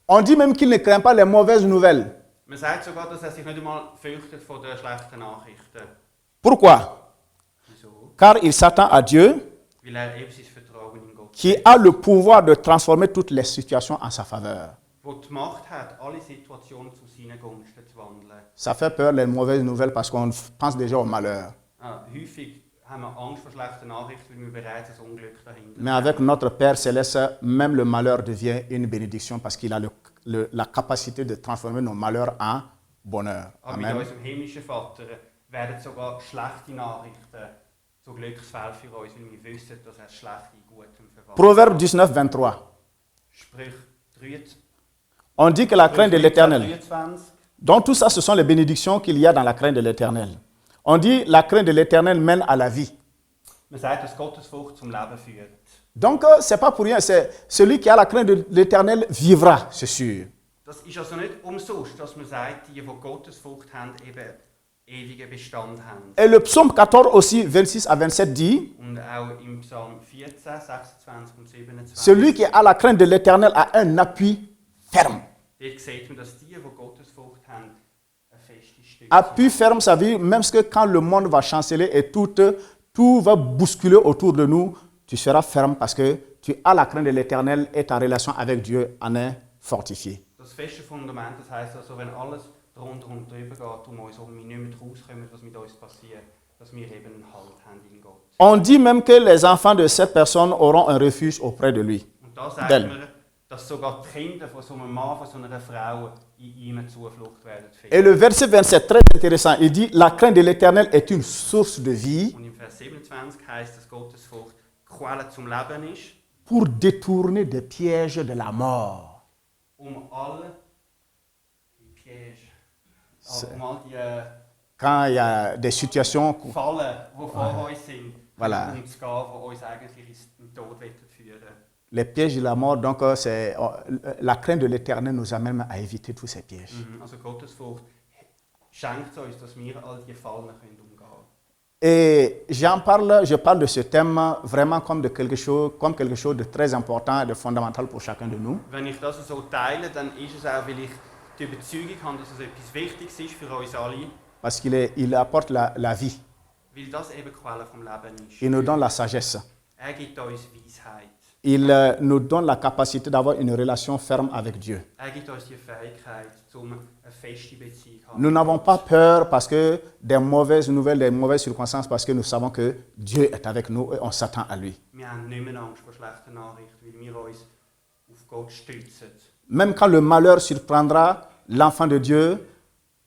On dit même qu'il ne craint pas les mauvaises nouvelles. Man sagt sogar, dass sich nicht einmal fürchtet vor den schlechten Nachrichten. Pourquoi? Wieso? Car il s'attend à Dieu Weil eben sein Vertrauen in Gott qui a le pouvoir de transformer toutes les situations en sa faveur. wo die Macht hat, alle Situationen zu seinen Gunsten zu wandeln. Ça fait peur les mauvaises nouvelles parce qu'on pense déjà au malheur. Häufig haben wir Angst vor schlechten Nachrichten, weil wir bereits das Unglück dahinter Mais avec notre Père Céleste, même le malheur devient une bénédiction parce qu'il a la capacité de transformer nos malheurs en bonheur. Aber mit Amen. unserem himmlischen Vater werden sogar schlechte Nachrichten zu Glücksfällen für uns, weil wir wissen, dass er schlechte in Gutem verwandelt. Proverbe 19, 23. Sprich 23. On dit que la crainte de l'Éternel. 23. Donc tout ça, ce sont les bénédictions qu'il y a dans la crainte de l'Éternel. On dit la crainte de l'Éternel mène à la vie. Man sagt, dass Gottesfurcht zum Leben führt. Donc ce n'est pas pour rien, c'est celui qui a la crainte de l'Éternel vivra, c'est sûr. Das ist also nicht umsonst, dass man sagt, die Gottesfurcht haben, eben ewigen Bestand haben. Et le psaume 14 aussi, 26 à 27 dit, Und auch im Psalm 14, 26 und 27. celui qui a la crainte de l'Éternel a un appui ferme. Dort sieht man, dass die Gottesfurcht haben, eine feste Stütze Appui ferme, ça veut dire même que quand le monde va chanceler et tout va bousculer autour de nous, tu seras ferme parce que tu as la crainte de l'Éternel et ta relation avec Dieu en est fortifiée. Das feste Fundament, das heisst also, wenn alles drunter und drüber geht um uns, und wir nicht mehr rauskommen, was mit uns passiert, dass wir eben einen Halt haben in Gott. On dit même que les enfants de cette personne auront un refuge auprès de lui. Und da sagt d'elle. man, dass sogar die Kinder von so einem Mann, von so einer Frau in ihm Zuflucht werden Et finden. le verset 27, très intéressant, il dit, la crainte de l'Éternel est une source de vie Und im Vers 27 heisst, dass Gottesfurcht Quelle zum Leben ist, pour détourner des pièges de la mort. alle die Piège, all die Quand il y a des situations, Fallen, die vor uns sind, Voilà. um zu gehen, die uns eigentlich in den Tod führen. les pièges de la mort, donc la crainte de l'Éternel nous amène à éviter tous ces pièges. Also Gottesfurcht schenkt uns, dass wir all diese Fallen umgehen können. Et je parle de ce thème vraiment comme quelque chose de très important et de fondamental pour chacun de nous. Wenn ich das so teile, dann ist es auch, weil ich die Überzeugung habe, dass es etwas Wichtiges ist für uns alle, Parce qu'il apporte la vie. weil das eben die Quelle vom Leben ist. Il nous donne la sagesse. Er gibt uns Weisheit. Il nous donne la capacité d'avoir une relation ferme avec Dieu. Er gibt uns die Fähigkeit, um eine feste Beziehung zu haben. Nous n'avons pas peur parce que des mauvaises nouvelles, des mauvaises circonstances, parce que nous savons que Dieu est avec nous et on s'attend à lui. Wir haben nicht mehr Angst vor schlechten Nachrichten, weil wir uns auf Gott stützen. Même quand le malheur surprendra l'enfant de Dieu,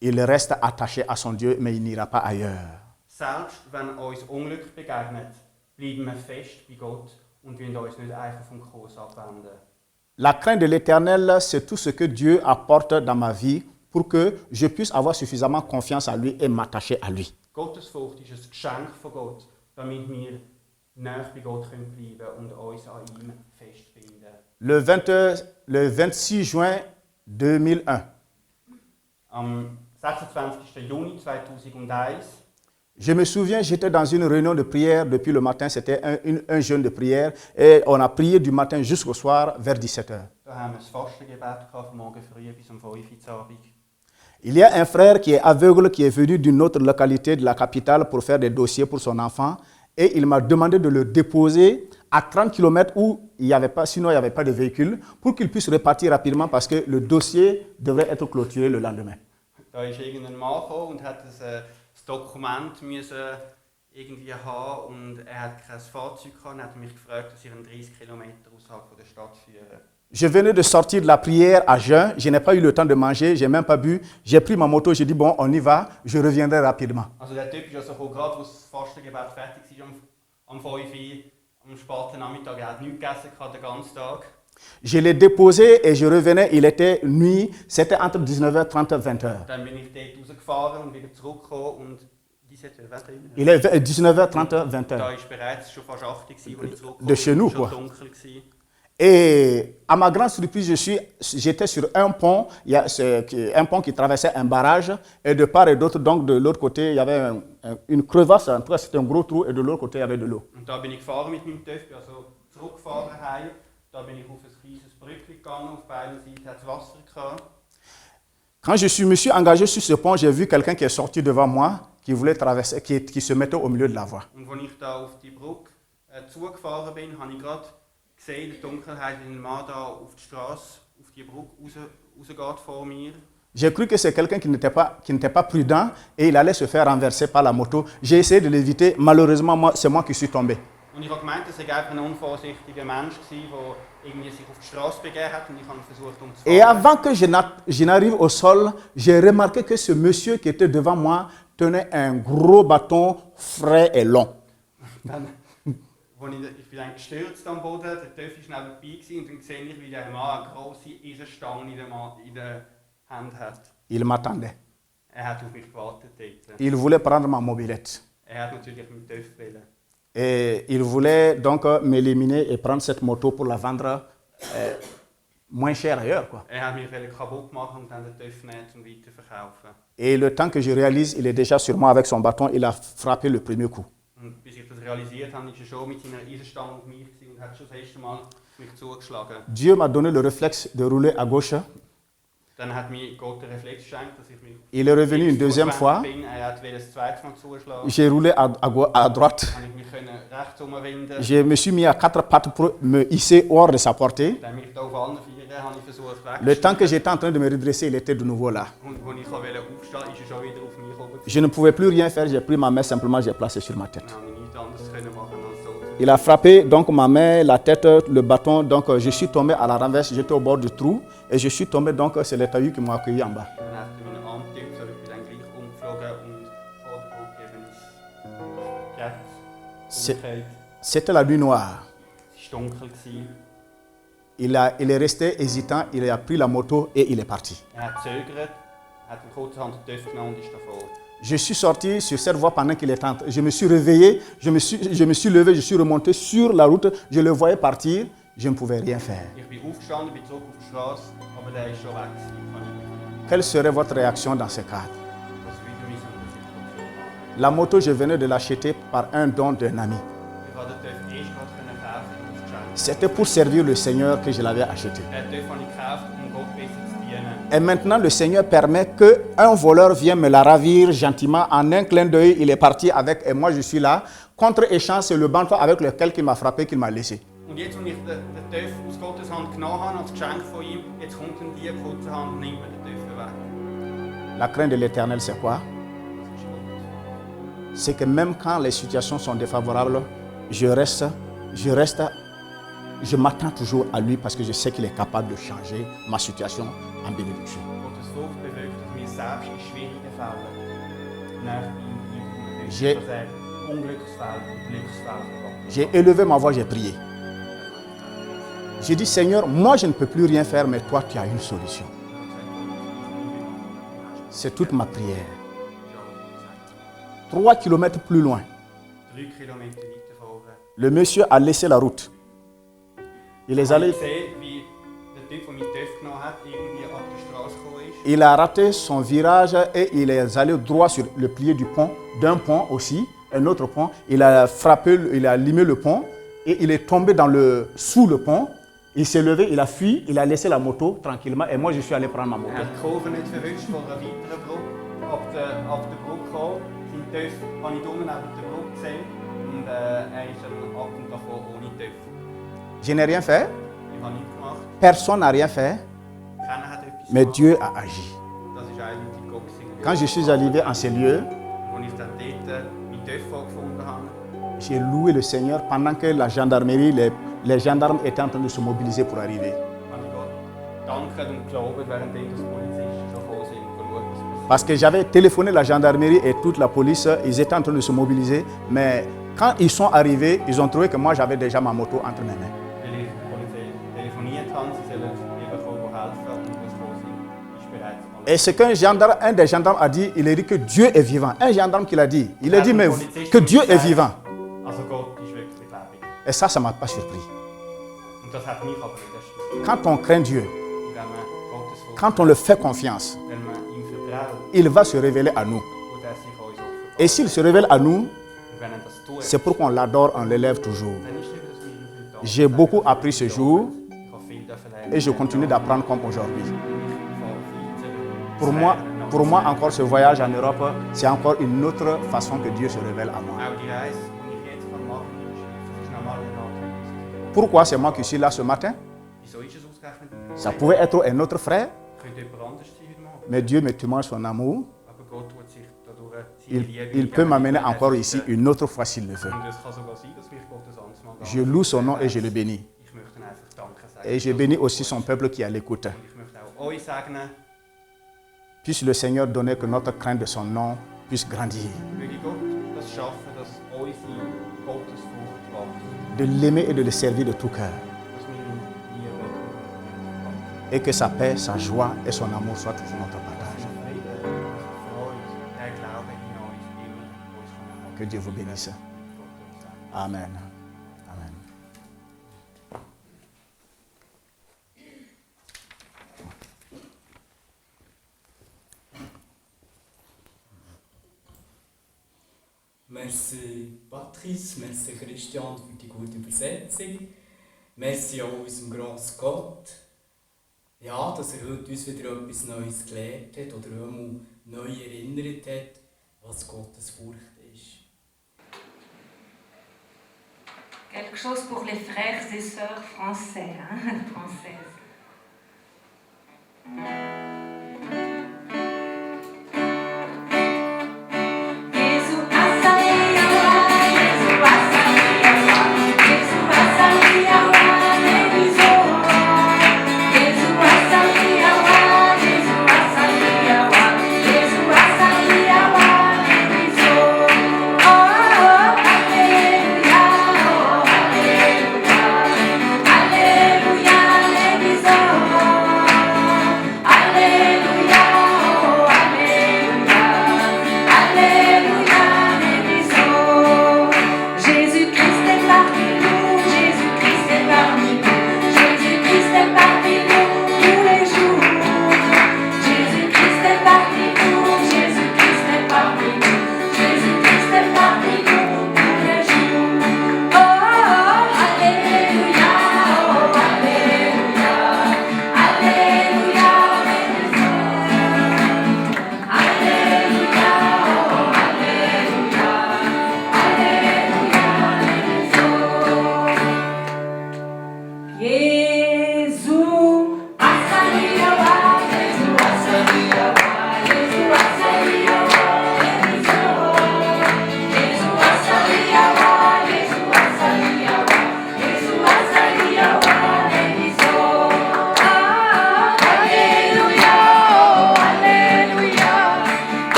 il reste attaché à son Dieu, mais il n'ira pas ailleurs. Selbst wenn uns Unglück begegnet, bleiben wir fest bei Gott und wollen uns nicht einfach vom Kurs abwenden. La crainte de l'Éternel, c'est tout ce que Dieu apporte dans ma vie pour que je puisse avoir suffisamment confiance en lui et m'attacher à lui. Gottesfurcht ist ein Geschenk von Gott, damit wir nahe bei Gott bleiben können und uns an ihm festbinden. Le 26 juin 2001, Am 26. Juni 2001 je me souviens, j'étais dans une réunion de prière depuis le matin, c'était un jeûne de prière, et on a prié du matin jusqu'au soir vers 17h. da haben wir das Fastengebet gehabt, von morgen früh bis um 5 Uhr Abend. Il y a un frère qui est aveugle, qui est venu d'une autre localité de la capitale pour faire des dossiers pour son enfant, et il m'a demandé de le déposer à 30 km où il n'y avait pas, sinon il n'y avait pas de véhicule, pour qu'il puisse repartir rapidement parce que le dossier devrait être clôturé le lendemain. Da ist irgendein Mann gekommen und hat das Dokument müssen irgendwie haben und er hat kein Fahrzeug gehabt und hat mich gefragt, dass ich ihn 30 Kilometer außerhalb der Stadt führe. Je venais de sortir de la prière à jeun, je n'ai pas eu le temps de manger, je n'ai même pas bu. J'ai pris ma moto, j'ai dit bon, on y va, je reviendrai rapidement. Also der Typ ist also gekommen, gerade als das Fastengebet fertig war, am 5 Uhr, am späten Nachmittag, er hat nichts gegessen den ganzen Tag. Je l'ai déposé et je revenais, il était nuit, c'était entre 19h30 et 20h. Dann bin ich dort rausgefahren und wieder zurückgekommen und diese Il est 19h30, Da 20h. war bereits schon fast 8 Uhr, als ich zurückgekommen De chez nous, schon quoi. dunkel gewesen. Et à ma grande surprise, j'étais sur un pont, un pont qui traversait un barrage, et de part et d'autre, donc de l'autre côté, il y avait une crevasse, en tout cas c'était un gros trou, et de l'autre côté, il y avait de l'eau. Und da bin ich gefahren mit meinem TÜV, bin also zurückgefahren heim. Da bin ich auf ein kleines Brückchen gegangen, auf beiden Seiten hat es Wasser gehabt. Quand me suis engagé sur ce pont, j'ai vu quelqu'un qui est sorti devant moi, qui voulait traverser, qui se mettait au milieu de la voie. Und als ich da auf die Brücke zugefahren bin, habe ich gerade gesehen, in der Dunkelheit, wie ein Mann da auf die Straße, auf die Brücke rausgeht vor mir. J'ai cru que c'est quelqu'un qui n'était pas prudent et il allait se faire renverser par la moto. J'ai essayé de l'éviter. Malheureusement, c'est moi qui suis tombé. Und ich habe gemeint, das sei einfach ein unvorsichtiger Mensch gewesen, der irgendwie sich auf die Straße begeben hat und ich habe versucht umzufahren. Et avant que je n'arrive au sol, j'ai remarqué que ce monsieur qui était devant moi tenait un gros bâton frais et long. Dann, ich bin dann gestürzt am Boden, der Töff war nebenbei und dann sehe ich, wie der Mann eine grosse Eisenstange in der Hand hat. Il m'attendait. Er hat auf mich gewartet dort. Il voulait prendre ma mobilette. Er hat natürlich mit dem Töff wollen. Et il voulait donc m'éliminer et prendre cette moto pour la vendre moins cher ailleurs, quoi. Er hat mich kaputt machen und dann den Töff nehmen zum Weiterverkaufen. Et le temps que je réalise, il est déjà sur moi avec son bâton, il a frappé le premier coup. Und bis ich das realisiert habe, ist er schon mit seiner Eisenstange auf mich und hat schon das erste Mal auf mich zugeschlagen. Dieu m'a donné le réflexe de rouler à gauche. Dann hat mir Gott den Reflex geschenkt, dass ich mich Il est revenu une deuxième fois. Er hat das zweite Mal zugeschlagen. J'ai roulé à droite. Habe ich mich rechts umwenden. Je me suis mis à quatre pattes pour me hisser hors de sa portée. Dann mich da auf allen Vieren habe ich versucht wegzusteigen. Le temps que j'étais en train de me redresser, il était de nouveau là. Und als ich aufstehen wollte, ist er schon wieder auf mich gekommen. Je ne pouvais plus rien faire, j'ai pris ma main, simplement j'ai placé sur ma tête. Dann habe ich nichts anderes machen als so. Il a frappé donc ma main, la tête, le bâton, donc je suis tombé à la renverse, j'étais au bord du trou et je suis tombé, donc c'est les taillis qui m'ont accueilli en bas. Dann hat er meinen Arm getippt, so ich bin dann gleich umgeflogen und vor der Brücke eben umgekehrt. C'était la nuit noire. Es war dunkel. Il est resté hésitant, il a pris la moto et il est parti. Er hat gezögert, hat einen kurzerhand den Töff genommen und ist davor. Je suis sorti sur cette voie pendant qu'il était en train. Je me suis réveillé, je me suis levé, je suis remonté sur la route. Je le voyais partir, je ne pouvais rien faire. Ich bin aufgestanden, bin zurück auf die Straße, aber der ist schon weg. Quelle serait votre réaction dans ce cadre? Das würde mich so eine Situation. La moto, je venais de l'acheter par un don d'un ami. Ich konnte den Töff erst gerade kaufen und das Geschenk. C'était pour servir le Seigneur que je l'avais acheté. Den Töff habe ich gekauft, Gott besser zu dienen. Et maintenant, le Seigneur permet qu'un voleur vienne me la ravir gentiment. En un clin d'œil, il est parti avec, et moi je suis là. Contre-échange, c'est le bâton avec lequel il m'a frappé qu'il m'a laissé. Und jetzt, als ich den Töff aus Gottes Hand genommen habe, als Geschenk von ihm, jetzt kommt dann die kurze Hand und nimmt mir den Töff weg. La crainte de l'Éternel, c'est quoi? Das ist Gott. C'est que même quand les situations sont défavorables, je m'attends toujours à lui parce que je sais qu'il est capable de changer ma situation en bénédiction. Gottes Frucht bewirkt, dass wir selbst in schwierigen Fällen nach ihm J'ai- dass er Unglücksfälle und Glücksfälle verwandt. J'ai élevé ma voix, j'ai prié. J'ai dit, Seigneur, moi je ne peux plus rien faire, mais toi tu as une solution. C'est toute ma prière. 3 kilomètres plus loin, 3 Kilometer weiter vorne. le monsieur a laissé la route. Il est Ich habe allé, gesehen, wie der Typ, der meinen Töff genommen hat, irgendwie ab der Straße gekommen ist. il a raté son virage et il est allé droit sur le plié du pont, d'un pont aussi, un autre pont. Il a frappé, il a limé le pont et il est tombé sous le pont. Il s'est levé, il a fui, il a laissé la moto tranquillement et moi je suis allé prendre ma moto. Er hat die Kurve nicht verwischt von einer weiteren Brücke. Ab der Brücke gekommen. Sein Töff habe ich unten neben der Brücke gesehen. Und er ist dann ab und davon ohne Töff. Je n'ai rien fait, Ich habe nichts gemacht. personne n'a rien fait, Keiner hat etwas mais gemacht. Dieu a agi. Das ist eigentlich Gott gewesen. Quand je suis arrivé en ces lieux, Als ich dann dort meinen Töff vorgefunden habe, j'ai loué le Seigneur pendant que la gendarmerie, les gendarmes étaient en train de se mobiliser pour arriver. habe ich Gott danken und gelobt, während die Polizisten schon gekommen sind und geschaut, was passiert. Parce que j'avais téléphoné la gendarmerie et toute la police, ils étaient en train de se mobiliser, mais quand ils sont arrivés, ils ont trouvé que moi j'avais déjà ma moto entre mes mains. Weil ich die Polizei telefoniert habe, sie sollen eben kommen helfen und als sie gekommen sind, ist bereits alles. Et ce un des gendarmes a dit, il a dit que Dieu est vivant. Un gendarme qui l'a dit, il a dit mais que Dieu est vivant. Also Gott ist wirklich lebendig. Et ça ne m'a pas surpris. Und das hat mich aber nicht erstaunt. Quand on craint Dieu, Wenn man Gottes Wort, quand on le fait confiance, wenn man ihm vertraut, il va se révéler à nous. tut er sich uns offenbaren. Et s'il se révèle à nous, Und wenn er das tut, c'est pour qu'on l'adore, on l'élève toujours. dann ist eben das Mittel für J'ai beaucoup appris ce jour Et je continue d'apprendre comme aujourd'hui. Ich fahre weiter. Pour moi, encore ce voyage en Europe, c'est encore une autre façon que Dieu se révèle à moi. Auch die Reise, die ich jetzt machen kann, ist nochmal eine Art. Pourquoi c'est moi qui suis là ce matin? Wieso ist es ausgerechnet? Ça pouvait être un autre frère, Könnte jemand anders sein heute Morgen. mais Dieu me témoigne son amour. Aber Gott tut sich dadurch seine Liebe Il peut m'amener geben. encore ici une autre fois s'il le veut. Und es kann sogar sein, dass mich Gott das anderes Mal Je loue son nom et je le bénis. Ich möchte ihn einfach Danke sagen. Et je bénis aussi son peuple qui est à l'écoute. Und ich möchte auch euch segnen, Puisse le Seigneur donner que notre crainte de son nom puisse grandir. möge Gott das schaffen, dass unsere Gottesfurcht wächst. De l'aimer et de le servir de tout cœur. Dass wir ihn lieben. Et que sa paix, sa joie et son amour soient toujours notre partage. Frieden, Freude, der Glaube in uns immer uns haben. Que Dieu vous bénisse. Gott uns segnen. Amen. Amen. Merci Patrice, merci Christian für die gute Übersetzung. Merci auch unserem grossen Gott, ja, dass er heute uns wieder etwas Neues gelehrt hat oder einmal neu erinnert hat, was Gottes Furcht ist. Quelque chose pour les frères et sœurs français, françaises.